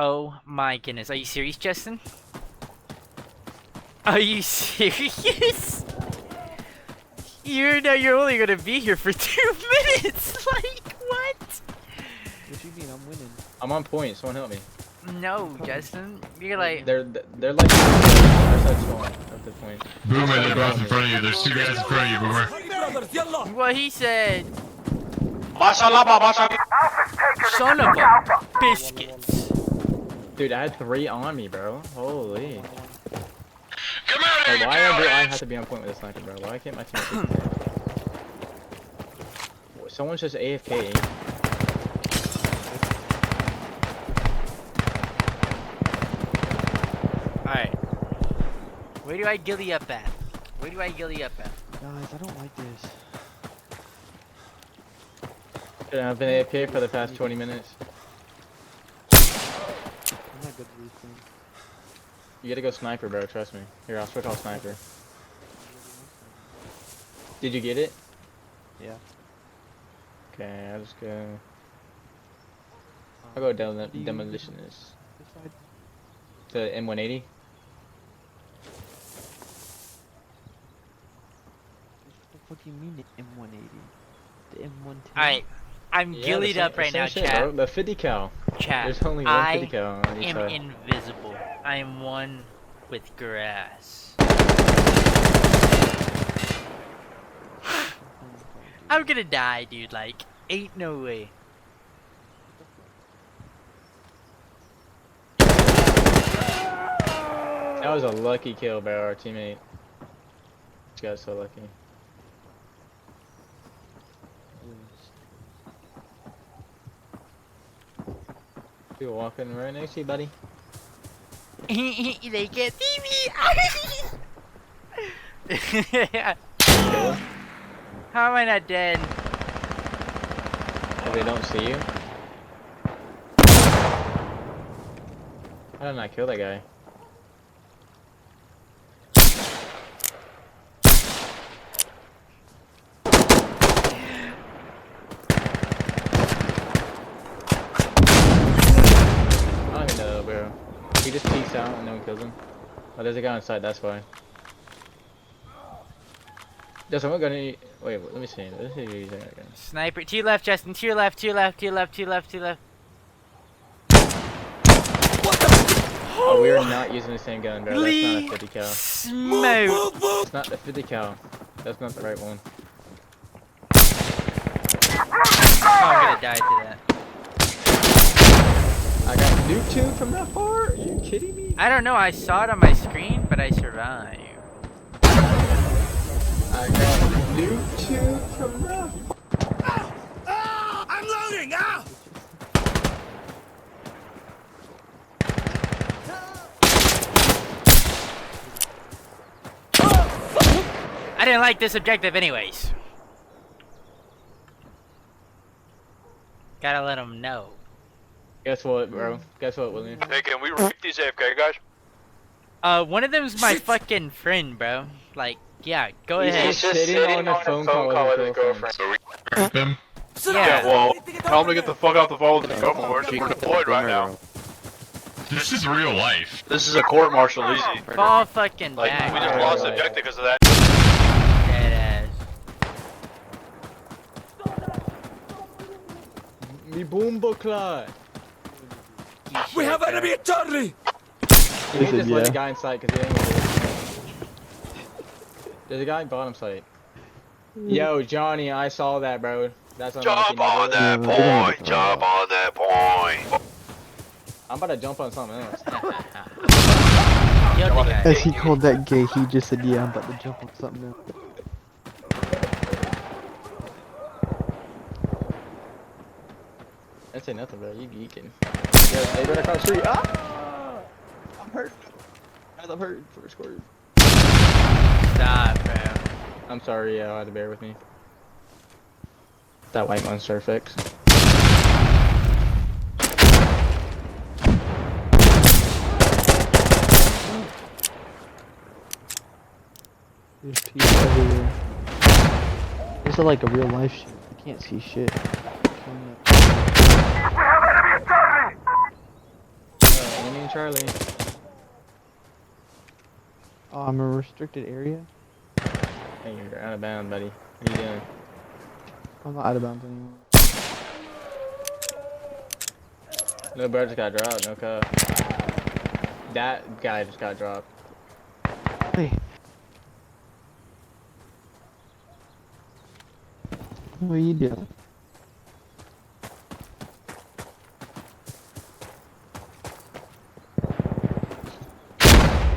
Oh my goodness. Are you serious, Justin? Are you serious? You're only gonna be here for 2 minutes. Like what? What you mean? I'm winning. I'm on point. Someone help me. No, Justin. You're like. They're like their side's going at the point. Boomer, they're both in front of you. There's 2 guys in front of you, Boomer. What he said. Mashallah. Son of a biscuits. Dude, I had 3 on me, bro. Holy. Come out Like, here, why do I have to be on point with a sniper, bro? Why can't my team? Someone's just AFK. Alright. Where do I gilly up at? Where do I gilly up at? Guys, I don't like this. Dude, I've been AFK for the past 20 minutes. I'm not good at these things. You gotta go sniper, bro. Trust me. Here, I'll switch off sniper. Did you get it? Yeah. Okay, I'll just go. I'll go demolitionist. This side. The M180. What the fuck do you mean the M180? The M110? Alright. I'm gillied up right now, shit, chat. bro. The 50 cal. Chat. There's only one 50 cal on each I am side. invisible. I am one with grass. I'm gonna die, dude. Like, ain't no way. That was a lucky kill by our teammate. This guy's so lucky. People walking right next to you, buddy. They can't see me. How am I not dead? Oh, they don't see you? How did I not kill that guy? I don't even know, bro. He just peeks out and no one kills him. Oh, there's a guy on side, that's why. Does someone got any? Wait, let me see. Let's see who's using that gun. Sniper, to your left, Justin. To your left. To your left. To your left. To your left. To your left. Oh, we are not using the same gun, bro. That's not a 50 cal. Smoke. It's not the 50 cal. That's not the right one. Oh, I'm gonna die to that. I got nuked too from that far? Are you kidding me? I don't know. I saw it on my screen, but I survived. I got nuked too from that far. I'm loading! Ah! I didn't like this objective anyways. Gotta let them know. Guess what, bro? Guess what, William? Hey, can we rape these AFK guys? One of them's my fucking friend, bro. Like, yeah, go He's ahead. just sitting on a phone call with his girlfriend. So we rape them. Yeah. Well, tell him to get the fuck off the phone with the government. We're deployed right now. This is real life. This is a court martial, easy. Fall fucking Like, back. we just lost the objective because of that. Dead Me boombo clot. ass. We have enemy at Charlie! You can just let the guy inside because he ain't gonna do it. There's a guy in bottom site. Yo, Johnny, I saw that, bro. That's unlucky. Jump on that point! Jump on that point! I'm about to jump on something else. Killed the guy. As he called that gay, he just said, yeah, I'm about to jump on something else. I didn't say nothing, bro. You geeking. Yo, stay right across the street. Ah! I'm hurt. Guys, I'm hurt. First squirt. Stop, bro. I'm sorry, you had to bear with me. That white monster fix. There's people everywhere. This is like a real life shit. I can't see shit. Charlie. Oh, I'm a restricted area. Hey, you're out of bounds, buddy. What are you doing? I'm not out of bounds anymore. No bird just got dropped. No cup. That guy just got dropped. Hey. What are you doing?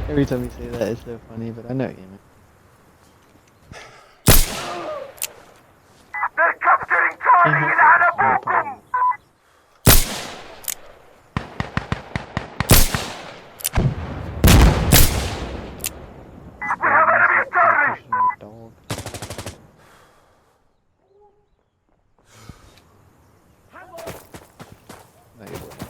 Every time you say that, it's so funny, but I know what you mean. They're capturing Charlie in Annapurna! We have enemy Charlie! Dog. No, you wouldn't.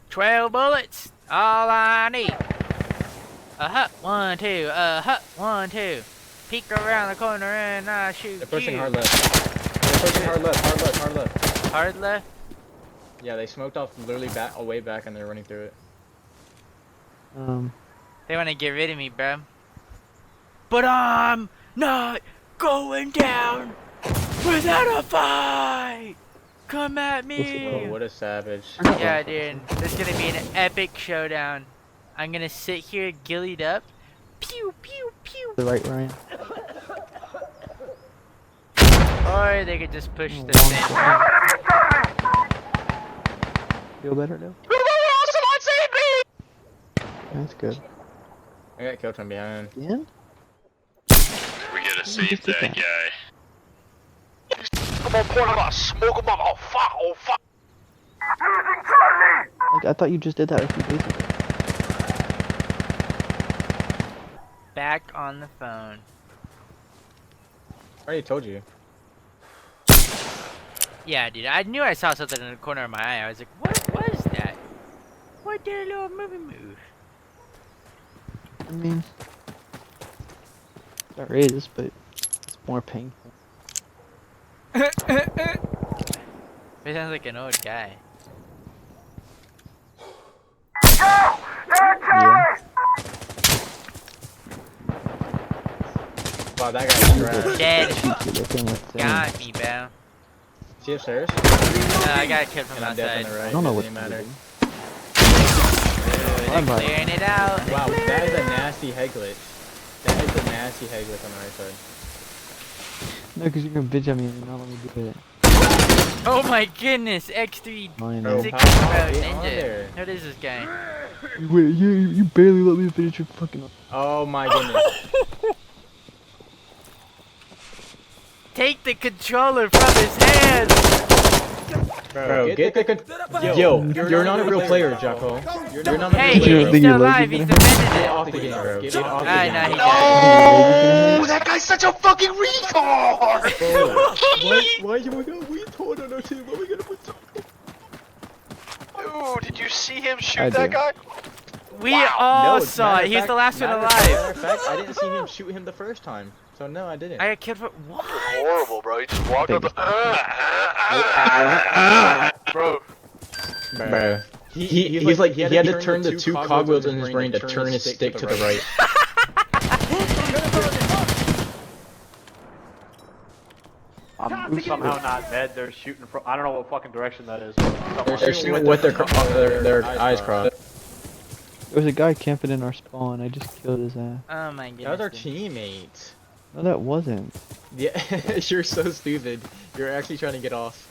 12 bullets, all I need. Hut, 1, 2, hut, 1, 2. Peek around the corner and I shoot They're pushing you. hard left. They're pushing hard left, hard left, hard left. Hard left? Yeah, they smoked off literally back, way back, and they're running through it. They want to get rid of me, bro. But I'm not going down without a fight. Come at Oh, me. what a savage. Yeah, dude. There's gonna be an epic showdown. I'm gonna sit here gillied up. Pew, pew, pew. The right, Ryan. Or they could just push the Long same. shot. Feel better now? That's good. I got killed from behind. Again? We gotta save that guy. Come on, point, I'm gonna smoke him up. Oh fuck, oh fuck. Losing Charlie! Like, I thought you just did that a few days ago. Back on the phone. I already told you. Yeah, dude. I knew I saw something in the corner of my eye. I was like, what was that? What did a little move? I mean, there is, but it's more painful. It sounds like an old guy. Go! There, Charlie! Wow, that guy's trash. Dead. You're looking with Got me, bro. Is he upstairs? I got killed from And I'm dead outside. on the right. I don't know it what doesn't to matter. do. Ooh, I'm they're right. clearing it out. Wow, that is a nasty head glitch. That is a nasty head glitch on the right side. No, because you're gonna bitch at me and not let me do it. Oh my goodness, X3 Mine. Bro, Six how- Pro get on Ninja. there. What is this guy? Wait, you barely let me finish your fucking. Oh my goodness. Take the controller from his hands! Bro, get the Yo, you're not a real player, Jocko. You're not a Hey, real player. he's Think still you're alive, he's legging defending Get it. off the game, bro. Get off the Ah, game. no, he Oh, that guy's such a fucking retard. Why you gonna retard on our team? What are we gonna put? Dude, did you see him shoot I that did. guy? We all No, saw it. He's the last one alive. Matter of fact, I didn't see him shoot him the first time. So no, I didn't. I got killed for what? Horrible, bro. He just walked up. Bro. Bro. He's like he had to turn the two cogwheels in his brain to turn his stick to the right. I'm somehow not dead. They're shooting from. I don't know what fucking direction that is. They're shooting with their eyes crossed. There was a guy camping in our spawn. I just killed his ass. Oh my goodness. That was our dude. teammates. No, that wasn't. Yeah, you're so stupid. You're actually trying to get off.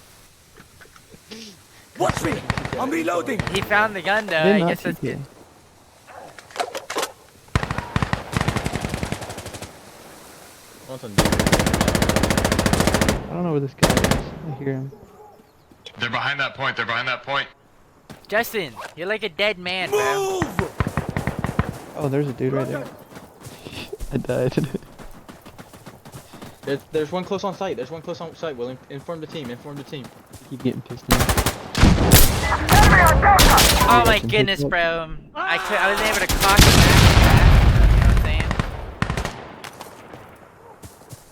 Watch me! I'm reloading! He found the gun though. I did I not guess that's shoot good. you. Want some dude. I don't know where this guy is. I hear him. They're behind that point. They're behind that point. Justin, you're like a dead man, bro. Oh, there's a dude right there. I died. There's one close on site. There's one close on site. We'll inform the team. Inform the team. Keep getting pissed off. Oh my Can goodness, pick up. bro. I was able to cock him back. You know what I'm saying?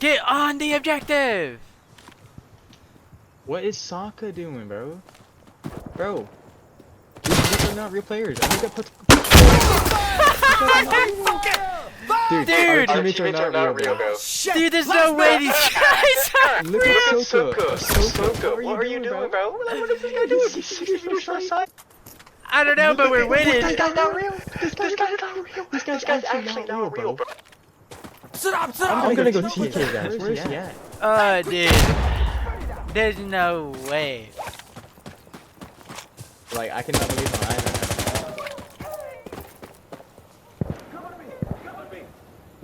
Get on the objective! What is Sokka doing, bro? Bro. These are not real players. I think I put. Dude, our teammates are not real, bro. Dude, there's no way these guys are Look real. at Soka. Soka, what are you doing, bro? What is this guy doing? He's 60 meters from the side. I don't know, but we're winning. This guy's not real. This guy's not real. This guy's actually not real, bro. I'm gonna go TK guys. Where is he at? Oh, dude. There's no way. Like, I cannot believe my eyes right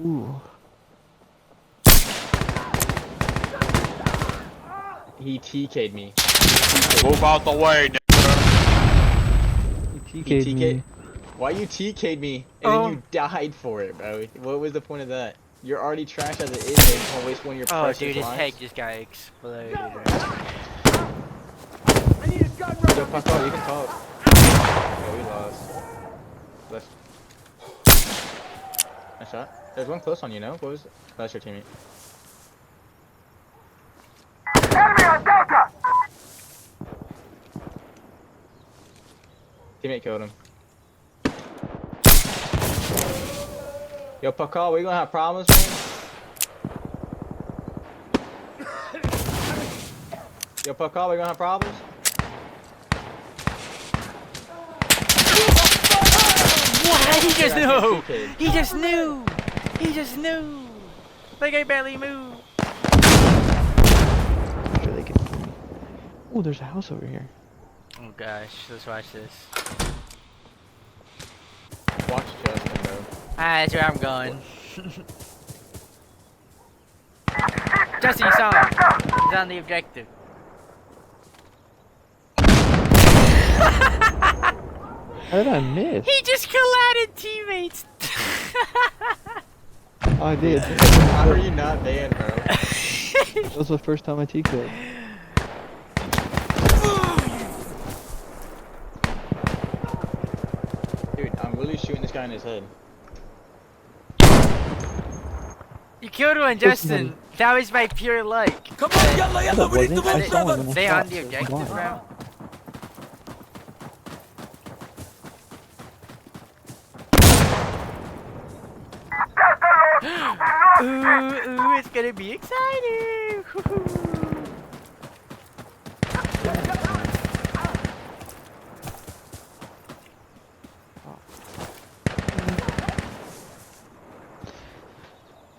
Ooh. now. He TK'd me. Move out the way, He TK'd me. Why you TK'd me and then you died for it, bro? What was the point of that? You're already trash as it is, and you don't waste one of your Oh, precious dude, his lives. head just got exploded. Yo, Pascal, you can talk. Oh, we lost. Left. Nice shot. There's one close on you, no? What was it? Oh, that's your teammate. Enemy on Delta! Teammate killed him. Yo, Pascal, we gonna have problems, man? Yo, Pascal, we gonna have problems? What? He just knew! TK'd. He just knew! He just knew! Like I barely moved. I'm sure they can see me. Ooh, there's a house over here. Oh gosh, let's watch this. Watch Justin, bro. Ah, that's where I'm going. Justin, you saw him. He's on the objective. How did I miss? He just collided teammates. Oh, I did. How are you not banned, bro? That was the first time I TK'd. Dude, I'm literally shooting this guy in his head. You killed one, Justin. That was by pure luck. Come on, yalla, That yalla, we need to wasn't. I move, saw him brother! when I They shot, on the so it's objective, blind. bro. Ooh, it's gonna be exciting.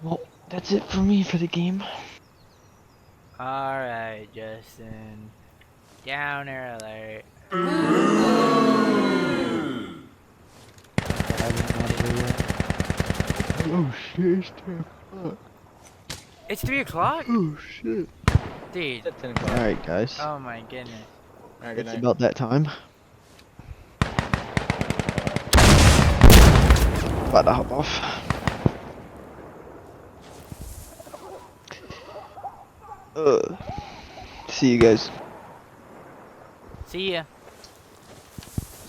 Well, that's it for me for the game. Alright, Justin. Downer alert. Oh shit, it's 10 o'clock. It's 3 o'clock? Oh shit. Dude. It's at 10 o'clock. Alright guys, Oh my goodness. Alright, good it's night. about that time. About to hop off. See you guys. See ya.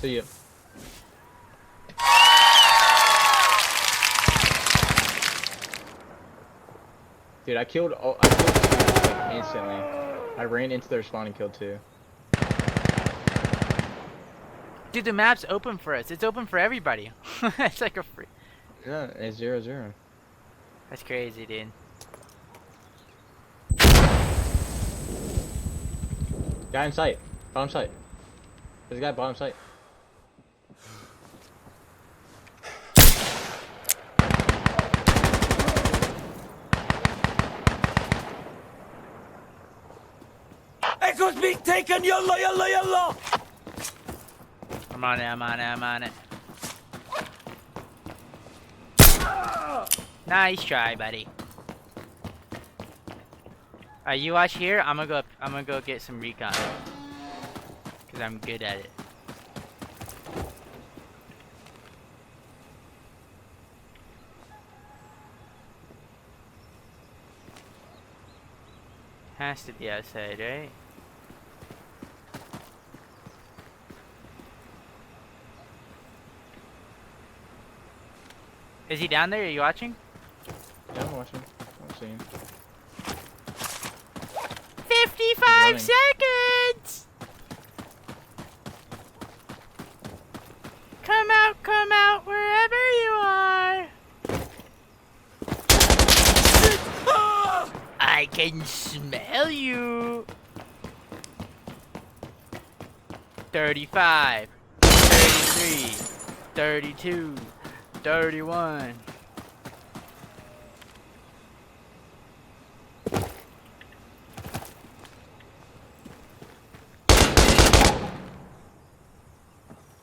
See ya. Dude, I killed two like, instantly. I ran into their spawn and killed two. Dude, the map's open for us. It's open for everybody. It's like a free. Yeah, it's 0-0. That's crazy, dude. Guy in sight. Bottom sight. There's a guy bottom sight. Echo's being taken, yalla, yalla, yalla! I'm on it, I'm on it, I'm on it. Nice try, buddy. Alright, you watch here. I'm gonna go get some recon. Cause I'm good at it. Has to be outside, right? Is he down there? Are you watching? Yeah, I'm watching. I'm seeing. 55 running. seconds! can smell you. 35, 33, 32, 31.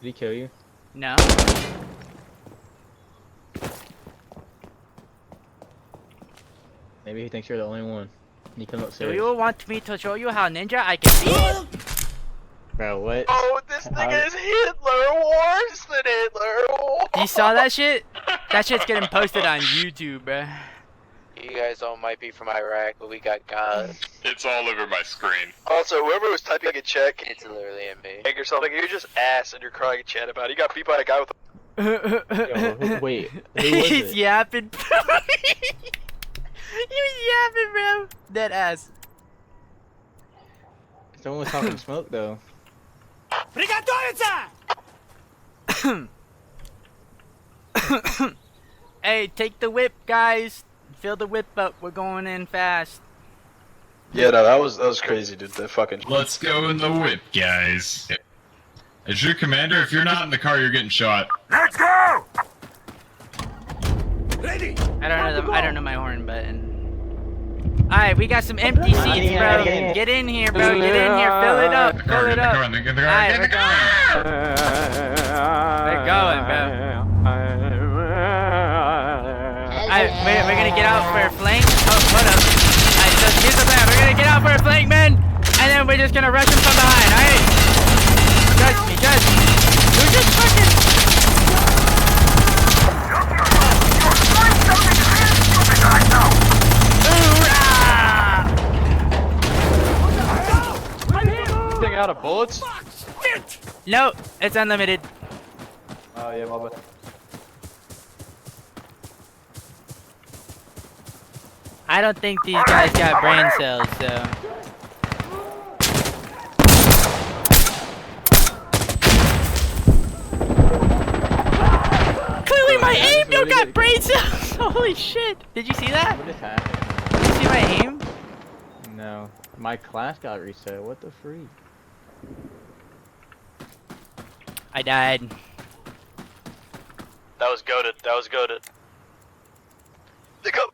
Did he kill you? No. Maybe he thinks you're the only one. He comes up Do serious. you want me to show you how ninja I can be? Bro, what? Oh, this nigga is Hitler. Worse than Hitler. You saw that shit? That shit's getting posted on YouTube, bruh. You guys all might be from Iraq, but we got guns. It's all over my screen. Also, whoever was typing a check, it's literally in me. Make yourself like you're just ass and you're crying and chat about it. You got beat by a guy with Yo, wait, who was He's it? yapping. He was yapping, bro. That ass. Someone was talking smoke though. Hey, take the whip, guys. Fill the whip up. We're going in fast. Yeah, no, that was crazy, dude. That fucking. Let's go in the whip, guys. As your commander, if you're not in the car, you're getting shot. Let's go! Ready! I don't know my horn button. Alright, we got some empty seats, bro. Get in here, bro. Get in here. Fill it up. Fill it up. Alright, we're going. We're going, bro. Alright, we're gonna get out for a flank. Oh, hold up. Alright, so here's the plan. We're gonna get out for a flank, man. And then we're just gonna rush him from behind, alright? Trust me, trust me. Dude, just fucking... Thing out of bullets? No, it's unlimited. Oh yeah, my bad. I don't think these guys got brain cells, so... Clearly my aim don't got brain cells! Holy shit! Did you see that? What just happened? Did you see my aim? No. My class got reset. What the freak? I died. That was goated. That was goated. They go.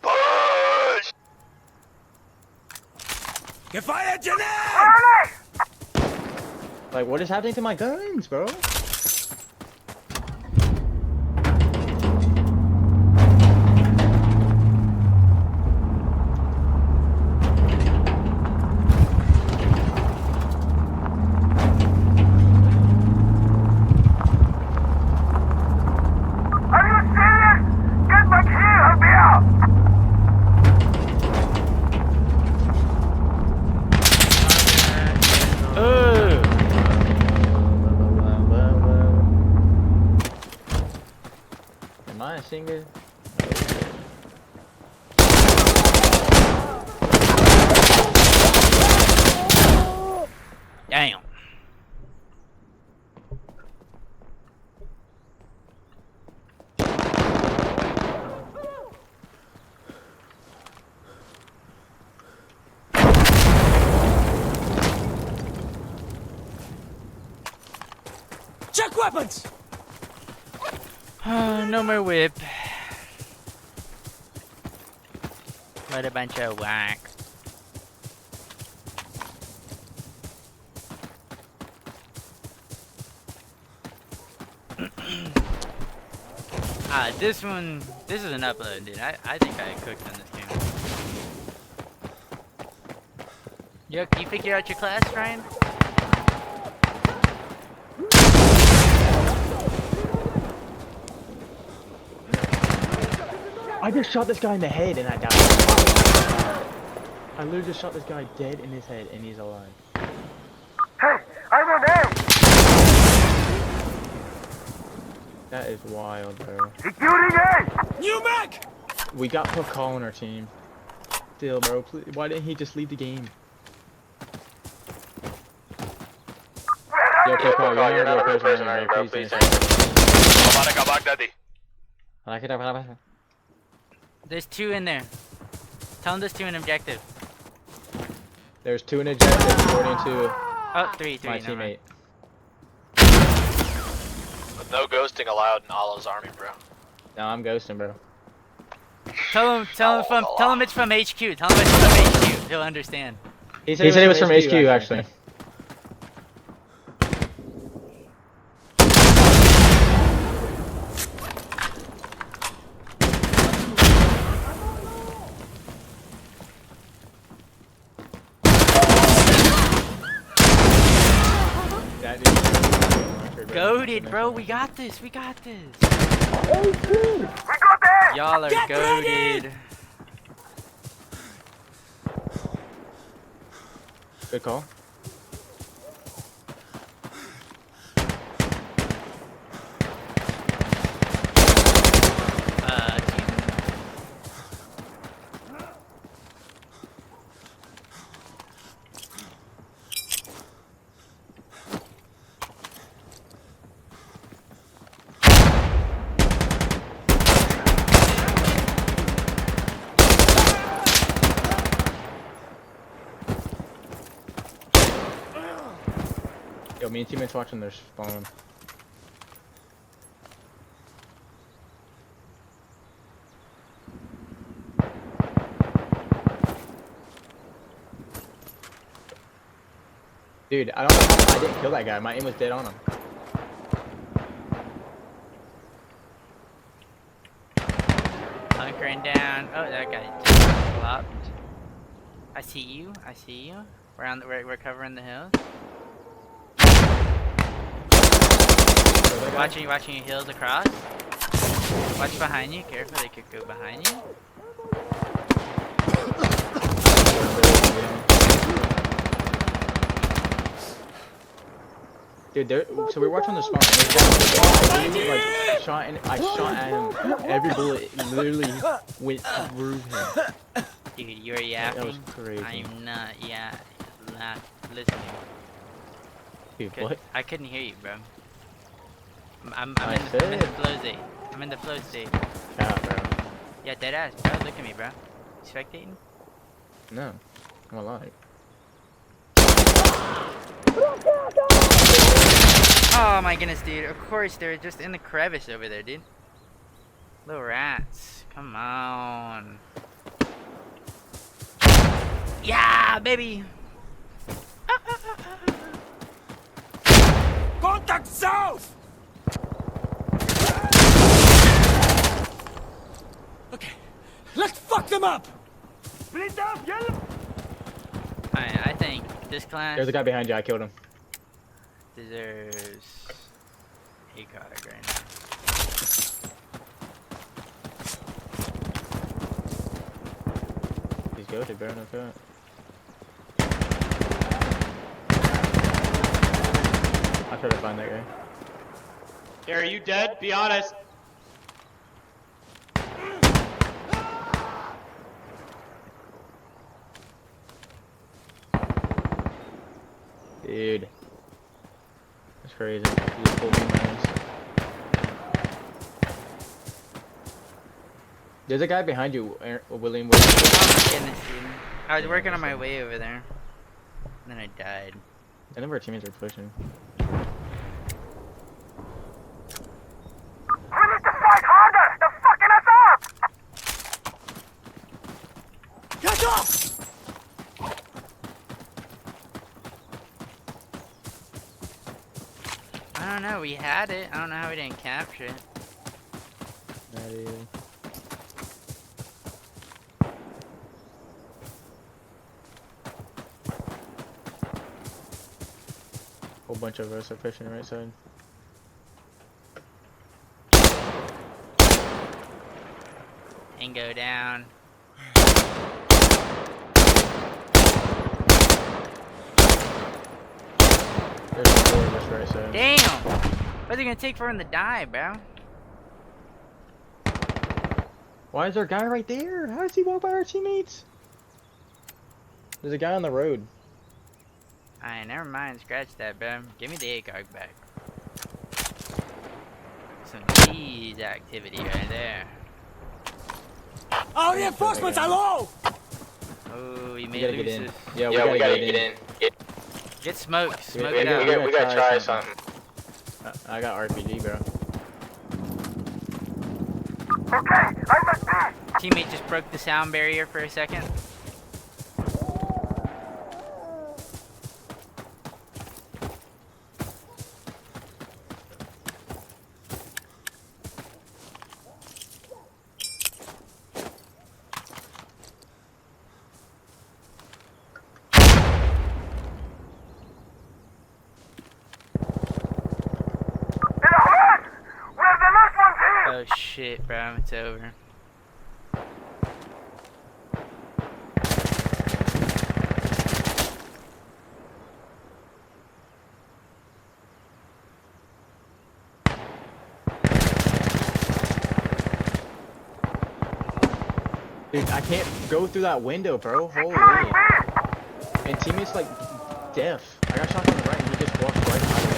Push! Get fired, Jeanette! Like, what is happening to my guns, bro? Am I a singer? Damn. Check weapons! No more whip. What a bunch of whack. This is an upload, dude. I think I cooked on this game. You figure out your class, Ryan? I just shot this guy in the head and I died. I literally just shot this guy dead in his head and he's alive. Hey, I'm on air! That is wild, bro. Securing A! New Mac! We got Pakal on our team. Still, bro, please, why didn't he just leave the game? Yo, Pakal, you're not a real person, right, bro. Please answer. There's two in there. Tell him there's 2 in objective. There's 2 in objective, according to Oh, 3, my never mind. teammate. With no ghosting allowed in Allah's army, bro. No, I'm ghosting, bro. Tell him it's from HQ. Tell him it's from HQ. He'll understand. He said it was from HQ, actually. Goated, bro. We got this. We got this. Y'all are goated. Good call. Yo, me and teammates watching their spawn. Dude, I don't know how I didn't kill that guy. My aim was dead on him. Hunkering down. Oh, that guy just flopped. I see you. I see you. We're covering the hill. Watching your heels across. Watch behind you. Careful, they could go behind you. Dude, so we're watching the spawn. Like, I shot at him. Every bullet literally went through him. Dude, you're yapping. That was crazy. I'm not listening. Dude, what? I couldn't hear you, bro. I'm I in the flow state. I'm in the flow state. Yeah, bro. Yeah, deadass, bro. Look at me, bro. Spectating? No, I'm alive. Oh my goodness, dude. Of course, they're just in the crevice over there, dude. Little rats. Come on. Yeah, baby. Contact south! Okay, let's fuck them up! Split up, yellow! Alright, I think this class There's a guy behind you. I killed him. deserves a card right now. He's goated, bro. No cut. I'll try to find that guy. Gary, are you dead? Be honest. Dude. That's crazy. He just pulled me in my ass. There's a guy behind you, William. Oh my goodness, dude. I was working on my way over there. And then I died. None of our teammates are pushing. We need to fight harder! They're fucking us up! Get up! I don't know, we had it. I don't know how we didn't capture it. Not either. Whole bunch of us are pushing the right side. And go down. There's 4 of us right side. Damn! What's it gonna take for him to die, bro? Why is there a guy right there? How does he walk by our teammates? There's a guy on the road. Alright, never mind. Scratch that, bro. Give me the ACOG back. Some cheese activity right there. Our reinforcements are low! Oh, you We may gotta lose get in. this. Yeah, we gotta get in. Get smoked. Smoke We it out. gotta try something. I got RPG, bro. Teammate just broke the sound barrier for a second. Oh shit, bro, it's over. Dude, I can't go through that window, bro. Holy. And teammate's like deaf. I got shot from the right and he just walked right by me.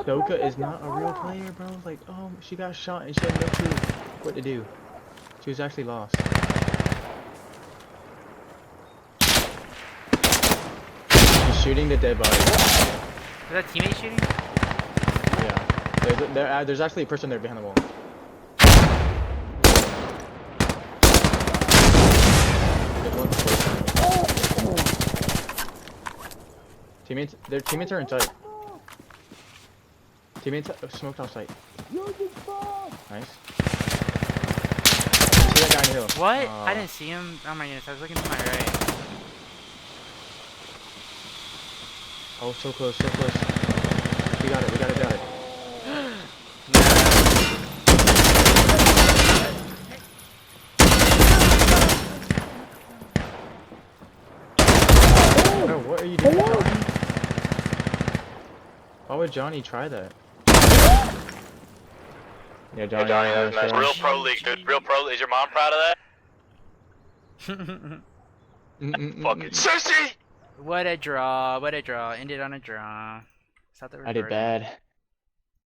Soka is not a real player, bro. Like, oh, she got shot and she had no clue what to do. She was actually lost. She's shooting the dead body. Is that teammate shooting? Yeah. There's actually a person there behind the wall. Teammates, their teammates are in sight. Teammates smoked off sight. Nice. See that guy in the hill. What? I didn't see him. Oh my goodness, I was looking to my right. Oh, so close, so close. We got it, we got it, got it. Bro, what are you doing, Johnny? Why would Johnny try that? Yeah, Johnny, that was nice. Real pro league, dude. Real pro league. Is your mom proud of that? Fucking Cersei! What a draw, what a draw. Ended on a draw. I did bad.